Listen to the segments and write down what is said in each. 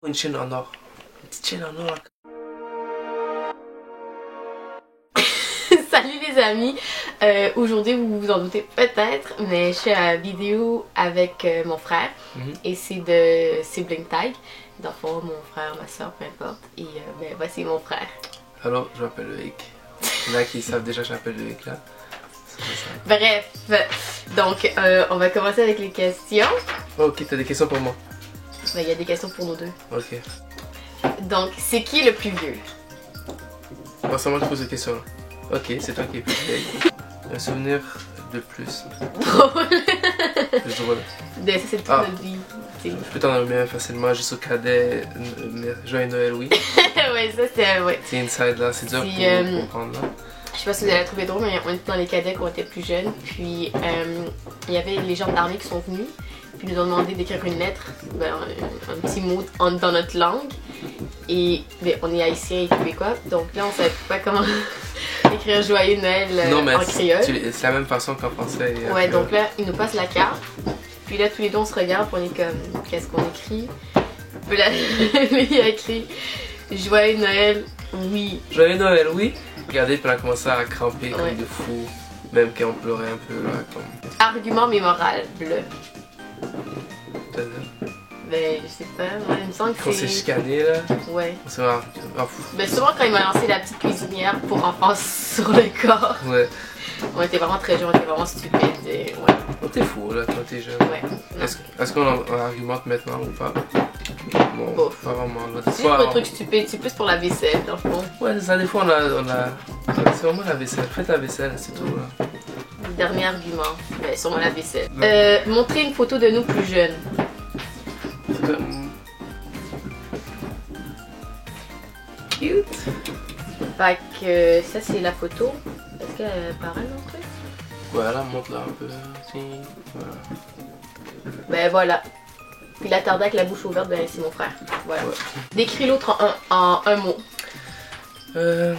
Une chaîne en or. Une petite chaîne en or. Salut les amis, aujourd'hui vous vous en doutez peut-être, mais je fais une vidéo avec mon frère et c'est de Sibling Tag. Dans le fond, mon frère, ma soeur, peu importe. Et ben voici mon frère. Alors, je m'appelle Loïc. Il y en a qui savent déjà que je m'appelle Loïc là. Bref, donc on va commencer avec les questions. Ok, t'as des questions pour moi? Ben, il y a des questions pour nous deux. Ok. Donc, c'est qui le plus vieux? Moi, c'est moi qui pose des questions là. Ok, c'est toi qui es plus vieille. Un souvenir de plus. Drôle. Plus drôle. Ben, ça c'est toute notre vie. Je peux t'en nommer un facilement juste au cadet. Joyeux Noël, oui. Ouais, ça c'est... ouais. C'est inside là, c'est dur pour comprendre là. Je sais pas si vous allez la trouver drôle, mais on était dans les cadets quand on était plus jeunes. Puis il y avait les gens de l'armée qui sont venus. Puis nous ont demandé d'écrire une lettre, ben, un petit mot dans notre langue. Et ben, on est haïtiens et québécois, donc là on savait pas comment écrire Joyeux Noël en créole. C'est la même façon qu'en français. Ouais, donc là ils nous passent la carte. Puis là tous les deux on se regarde, puis on est comme, qu'est-ce qu'on écrit? Puis là, lui il a écrit Joyeux Noël, oui. Joyeux Noël, oui. Regardez, puis on a commencé à cramper comme de fou. Même quand on pleurait un peu là. Comme... Argument mémorable. C'est-à-dire? Ben, je sais pas, moi, il me semble que c'est... Quand c'est chicané là? Ouais. C'est marrant. Ben, souvent quand il m'a lancé la petite cuisinière pour enfants sur le corps. Ouais. On était vraiment très jeunes, on était vraiment stupides et ouais. Oh, t'es fou là, quand t'es jeune. Ouais. Est-ce qu'on argumente maintenant ou pas? Bon, bof. pas vraiment. C'est juste pour un truc stupide, c'est plus pour la vaisselle dans le fond. Ouais, ça, des fois on a... C'est vraiment la vaisselle. Faites la vaisselle, c'est tout là. Dernier argument, ben, sûrement la vaisselle. Montrer une photo de nous plus jeunes. Cute. Fait que ça c'est la photo. Est-ce qu'elle paraît non plus? Voilà, montre-la un peu. Tiens, voilà. Ben voilà. Puis la tarde avec la bouche ouverte, ben c'est mon frère. Voilà. Ouais. Décris l'autre en un mot. Je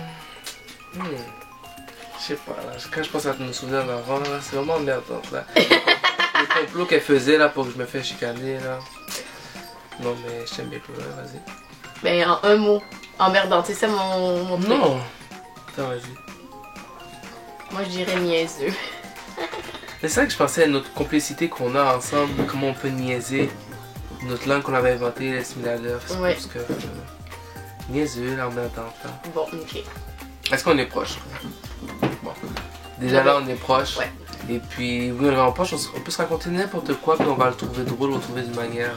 sais pas, là. Quand je pense à nos souvenirs d'avant, c'est vraiment emmerdant là. Le complot qu'elle faisait là pour que je me fasse chicaner là. Non mais je t'aime bien plus, vas-y. Ben en un mot. Emmerdant, c'est ça mon truc. Non. Attends, vas-y. Moi je dirais niaiseux. Mais c'est vrai que je pensais à notre complicité qu'on a ensemble, comment on peut niaiser notre langue qu'on avait inventée, les similaires. Ouais. Parce que niaiseux, l'emmerdante là. Bon, ok. Est-ce qu'on est proche? Bon. Déjà là on est proche. Ouais. Et puis, oui, on est vraiment proche, on peut se raconter n'importe quoi, puis on va le trouver drôle, on va le trouver d'une manière.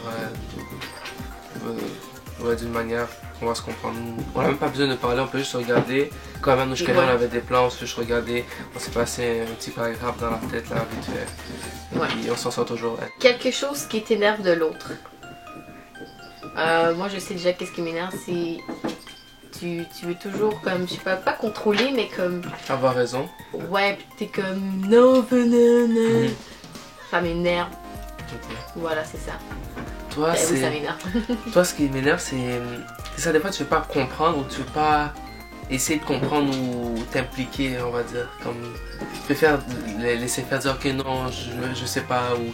D'une manière qu'on va se comprendre. On n'a même pas besoin de parler, on peut juste regarder. Quand même, nous, je connais, on avait des plans, on se juste regarder. On s'est passé un petit paragraphe dans la tête, là, vite fait. Ouais. Et on s'en sort toujours. Quelque chose qui t'énerve de l'autre. Moi, je sais déjà qu'est-ce qui m'énerve, c'est. Tu veux toujours, comme, je sais pas contrôler, mais comme. Avoir raison. Ouais, pis t'es comme. Non, venez, Ça m'énerve. Okay. Voilà, c'est ça. Toi, oui, c'est. ça m'énerve. Toi, ce qui m'énerve, c'est ça, des fois, tu veux pas comprendre ou tu veux pas essayer de comprendre ou t'impliquer, on va dire. Comme. Tu préfères laisser faire dire, ok, non, je sais pas, ou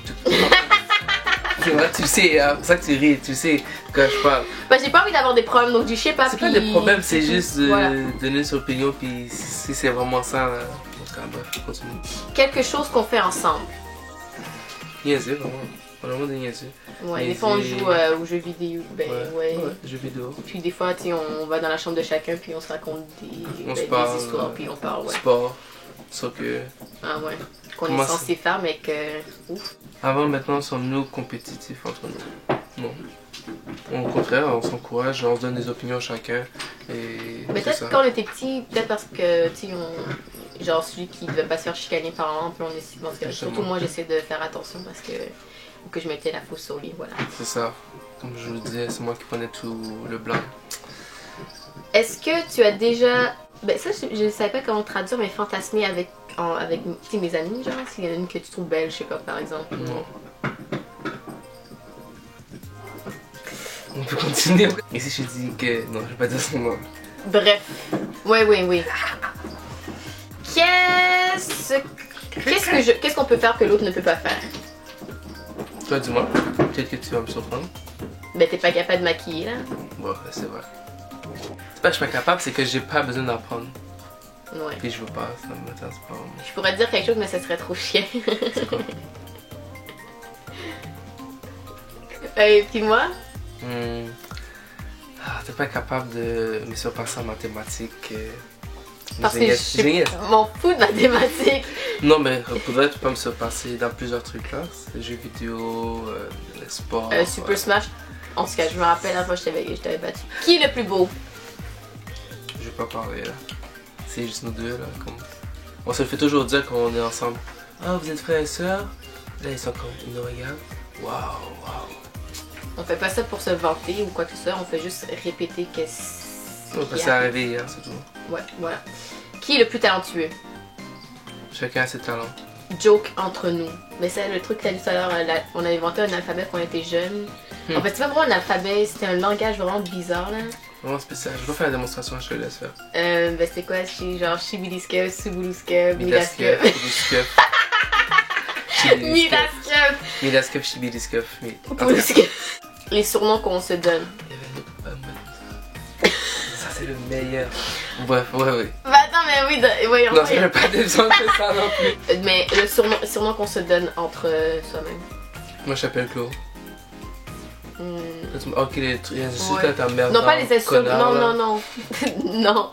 tu vois, tu sais, c'est pour ça que tu ris, tu sais quand je parle. Bah, j'ai pas envie d'avoir des problèmes, donc je sais pas. C'est pas des problèmes, c'est juste de voilà. donner son opinion, puis si c'est vraiment ça, en tout cas, bref, continue. Quelque chose qu'on fait ensemble. Niaiser, vraiment. Vraiment des niaiser. Ouais, des fois on joue aux jeux vidéo. Ben, ouais. Jeux vidéo. Puis des fois, tu sais, on va dans la chambre de chacun, puis on se raconte des histoires, puis on parle, ouais. Sport, soccer. Ah ouais. Qu'on est censé faire, mais que. Ouf. Avant, maintenant, sommes-nous compétitifs entre nous? Non. Au contraire, on s'encourage, on se donne des opinions chacun. Et peut-être quand on était petit, peut-être parce que, tu sais, genre celui qui ne devait pas se faire chicaner par an, puis on essaie, parce que surtout moi j'essaie de faire attention parce que je mettais la fausse au lit, voilà. C'est ça. Comme je vous le disais, c'est moi qui prenais tout le blanc. Est-ce que tu as déjà... Ben ça, je ne savais pas comment traduire, mais fantasmer avec mes amis, genre, s'il y en a une que tu trouves belle, je sais pas, par exemple. Non. On peut continuer. Et si je dis que... Non, je vais pas dire son nom. Bref. Oui. Qu'est-ce qu'on peut faire que l'autre ne peut pas faire? Toi, dis-moi. Peut-être que tu vas me surprendre. Ben, t'es pas capable de maquiller, là. Bon, c'est vrai. C'est pas que je suis pas capable, c'est que j'ai pas besoin d'apprendre. Ouais. Puis je veux pas, ça m'intéresse pas. Je pourrais te dire quelque chose, mais ça serait trop chiant. C'est quoi? Et puis moi? Ah, t'es pas capable de me surpasser en mathématiques. Parce que je m'en fous de mathématiques. Non, mais faudrait tu peux me surpasser dans plusieurs trucs là. Les jeux vidéo, le sport. Super Smash. En tout cas, je me rappelle la fois que je t'avais battu. Qui est le plus beau? Je vais pas parler là. C'est juste nous deux là. Comme... On se le fait toujours dire qu'on est ensemble. Ah, vous êtes frères et sœurs? Là, ils sont comme. Ils nous regardent. Waouh, waouh. On fait pas ça pour se vanter ou quoi que ce soit, on fait juste répéter qu'est-ce On peut s'arrêter hier, c'est tout. Ouais, voilà. Qui est le plus talentueux? Chacun a ses talents. Joke entre nous. Mais c'est le truc que t'as dit tout à l'heure, on a inventé un alphabet quand on était jeunes. En fait, c'est pas vraiment un alphabet, c'était un langage vraiment bizarre là. Vraiment spécial. Je vais pas faire la démonstration, je te laisse faire. Ben c'est quoi? Genre Chibiliskev, Subuluskev, Midaskev. Midaskev. Midaskev, Chibiliskev. Les surnoms qu'on se donne. Ça c'est le meilleur. Bref, ouais. Bah attends, mais oui, voyons. Non, j'ai pas besoin de ça non plus. Mais le surnom qu'on se donne entre soi-même. Moi je t'appelle Claude. Ok, les insultes à ta mère. Non, pas les insultes. Non. Non.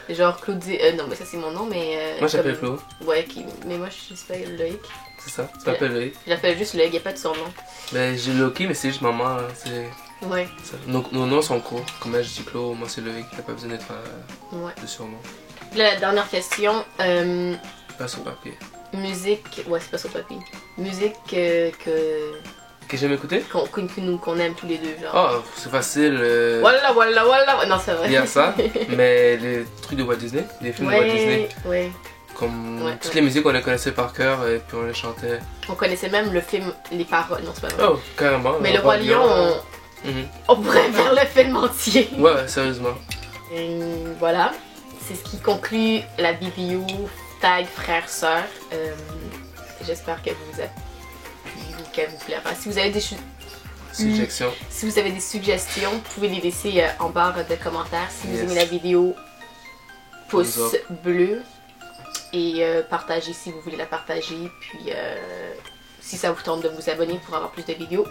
Genre Claudie. Non, mais ça c'est mon nom, mais. Moi j'appelle Claude. Ouais, mais moi je s'appelle Loïc. C'est ça, tu m'appelles Loïc. J'appelle juste Loïc, y'a pas de surnom. Ben j'ai Loki, mais c'est juste maman. Ouais. Nos noms sont courts. Comme là je dis Claude, moi c'est Loïc, il a pas besoin d'être de surnom. La dernière question. Pas sur papier. Musique. Ouais, c'est pas sur papier. Musique Que j'aime écouter? Qu'on aime tous les deux, genre. Oh, c'est facile. Voilà. Non, c'est vrai. Il y a ça, mais les trucs de Walt Disney, les films de Walt Disney. Ouais. Comme toutes les musiques, on les connaissait par cœur et puis on les chantait. On connaissait même le film, les paroles. Non, c'est pas vrai. Oh, carrément. Mais le Roi Lion, on pourrait faire le film entier. Ouais, sérieusement. Et voilà. C'est ce qui conclut la vidéo Tag Frères Sœurs. J'espère que qu'elle vous plaira. Si vous avez des suggestions, si vous avez des suggestions, vous pouvez les laisser en barre de commentaires. Si vous aimez la vidéo, pouce bleu et partagez si vous voulez la partager. Puis si ça vous tente de vous abonner pour avoir plus de vidéos,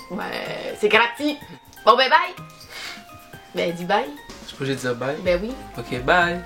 ouais, c'est gratuit. Bon ben bye. Ben dis bye. Je peux juste dire bye? Ben oui. Ok, bye.